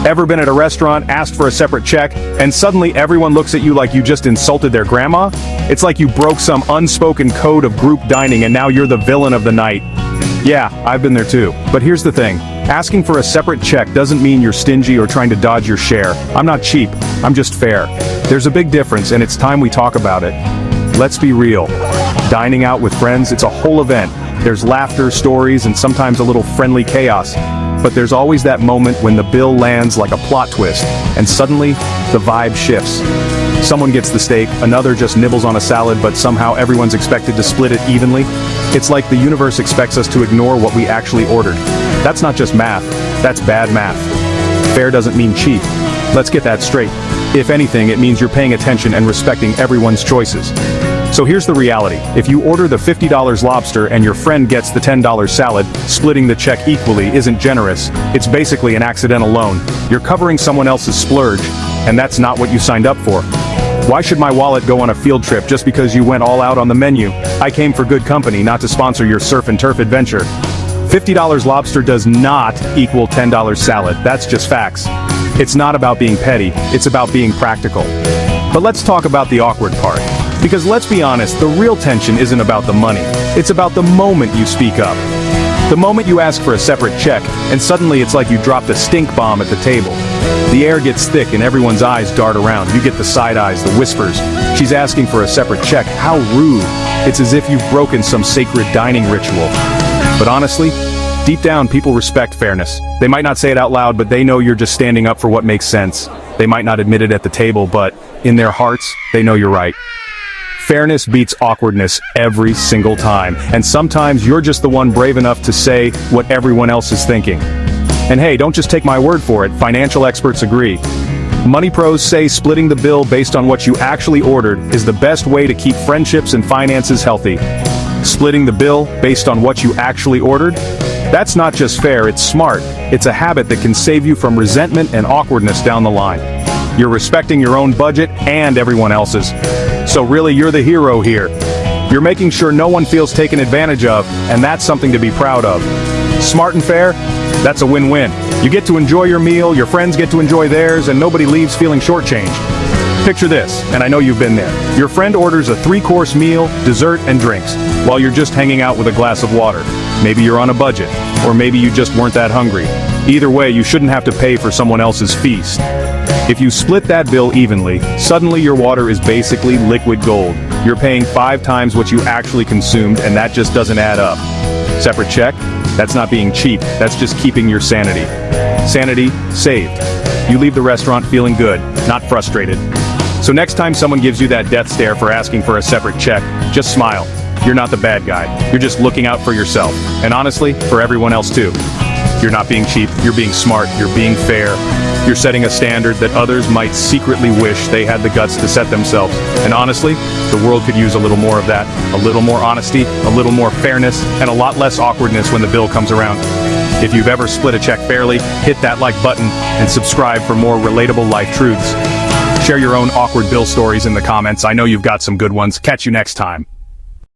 Ever been at a restaurant, asked for a separate check, and suddenly everyone looks at you like you just insulted their grandma? It's like you broke some unspoken code of group dining and now you're the villain of the night. Yeah, I've been there too. But here's the thing. Asking for a separate check doesn't mean you're stingy or trying to dodge your share. I'm not cheap. I'm just fair. There's a big difference, and it's time we talk about it. Let's be real. Dining out with friends, it's a whole event. There's laughter, stories, and sometimes a little friendly chaos. But there's always that moment when the bill lands like a plot twist, and suddenly, the vibe shifts. Someone gets the steak, another just nibbles on a salad, but somehow everyone's expected to split it evenly. It's like the universe expects us to ignore what we actually ordered. That's not just math, that's bad math. Fair doesn't mean cheap. Let's get that straight. If anything, it means you're paying attention and respecting everyone's choices. So here's the reality. If you order the $50 lobster and your friend gets the $10 salad, splitting the check equally isn't generous. It's basically an accidental loan. You're covering someone else's splurge, and that's not what you signed up for. Why should my wallet go on a field trip just because you went all out on the menu? I came for good company, not to sponsor your surf and turf adventure. $50 lobster does not equal $10 salad. That's just facts. It's not about being petty, it's about being practical. But let's talk about the awkward part. Because let's be honest, the real tension isn't about the money. It's about the moment you speak up. The moment you ask for a separate check, and suddenly it's like you dropped a stink bomb at the table. The air gets thick and everyone's eyes dart around. You get the side eyes, the whispers. She's asking for a separate check. How rude. It's as if you've broken some sacred dining ritual. But honestly, deep down, people respect fairness. They might not say it out loud, but they know you're just standing up for what makes sense. They might not admit it at the table, but in their hearts, they know you're right. Fairness beats awkwardness every single time, and sometimes you're just the one brave enough to say what everyone else is thinking. And hey, don't just take my word for it, financial experts agree. Money pros say splitting the bill based on what you actually ordered is the best way to keep friendships and finances healthy. Splitting the bill based on what you actually ordered? That's not just fair, it's smart. It's a habit that can save you from resentment and awkwardness down the line. You're respecting your own budget and everyone else's. So really, you're the hero here. You're making sure no one feels taken advantage of, and that's something to be proud of. Smart and fair? That's a win-win. You get to enjoy your meal, your friends get to enjoy theirs, and nobody leaves feeling shortchanged. Picture this, and I know you've been there. Your friend orders a 3-course meal, dessert, and drinks, while you're just hanging out with a glass of water. Maybe you're on a budget, or maybe you just weren't that hungry. Either way, you shouldn't have to pay for someone else's feast. If you split that bill evenly, suddenly your water is basically liquid gold. You're paying 5 times what you actually consumed, and that just doesn't add up. Separate check? That's not being cheap, that's just keeping your sanity. Sanity saved. You leave the restaurant feeling good, not frustrated. So next time someone gives you that death stare for asking for a separate check, just smile. You're not the bad guy. You're just looking out for yourself. And honestly, for everyone else too. You're not being cheap, you're being smart, you're being fair. You're setting a standard that others might secretly wish they had the guts to set themselves. And honestly, the world could use a little more of that. A little more honesty, a little more fairness, and a lot less awkwardness when the bill comes around. If you've ever split a check fairly, hit that like button and subscribe for more relatable life truths. Share your own awkward bill stories in the comments. I know you've got some good ones. Catch you next time.